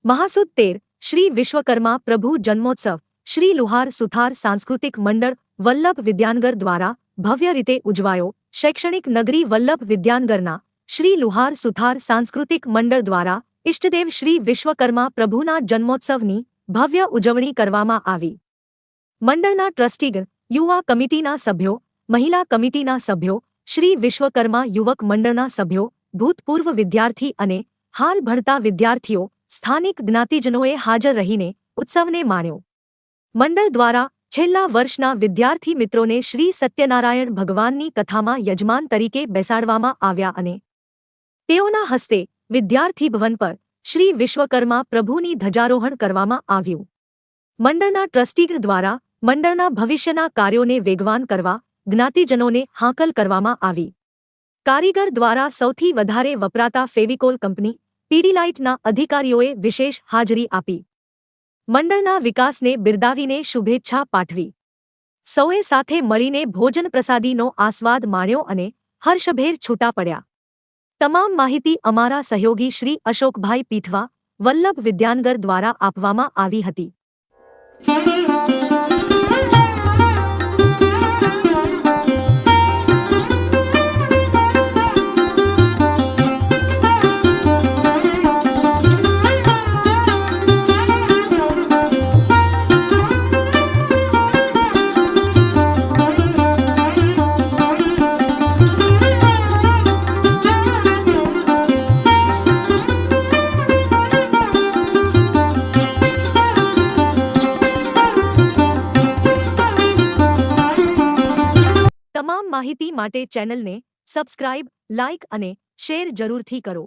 महासुद 13 श्री विश्वकर्मा प्रभु जन्मोत्सव श्री लुहार सुथार सांस्कृतिक मंडल वल्लभ विद्यानगर द्वारा भव्य रीते उजवायो। शैक्षणिक नगरी वल्लभ विद्यानगरना श्री लुहार सुथार सांस्कृतिक मंडल द्वारा इष्टदेव श्री विश्वकर्मा प्रभुना जन्मोत्सवनी भव्य उजवणी करवामां आवी। मंडलना ट्रस्टीगण, युवा कमिटीना सभ्यो, महिला कमिटीना सभ्यो, श्री विश्वकर्मा युवक मंडलना सभ्यो, भूतपूर्व विद्यार्थी अने हाल भणता विद्यार्थीओ, स्थानिक ज्ञातिजनोए हाजर रहीने उत्सवने माण्यो। मंडल द्वारा छेल्ला वर्षना विद्यार्थी मित्रोने श्री सत्यनारायण भगवाननी कथामां यजमान तरीके बेसाडवामां आव्या अने तेओना हस्ते विद्यार्थी भवन पर श्री विश्वकर्मा प्रभुनी ध्वजारोहण करवामां आव्युं। मंडलना ट्रस्टीगण द्वारा मंडलना भविष्यना कार्योने वेगवान करवा ज्ञातिजनोने हाकल करवामां आवी। कारीगर द्वारा सौथी वधारे वपराता फेविकोल कंपनी पीडीलाइटना अधिकारीओए विशेष हाजरी आपी। मंडलना विकासने बिरदावीने शुभेच्छा पाठवी। सौए साथे मळीने भोजन प्रसादीनो आस्वाद माण्यो अने हर्षभेर छूटा पड्या। तमाम माहिती अमारा सहयोगी श्री अशोकभाई पीठवा वल्लभ विद्यानगर द्वारा आपवामां आवी हती। તમામ માહિતી માટે ચેનલને સબસ્ક્રાઇબ, લાઇક અને શેર જરૂરથી કરો।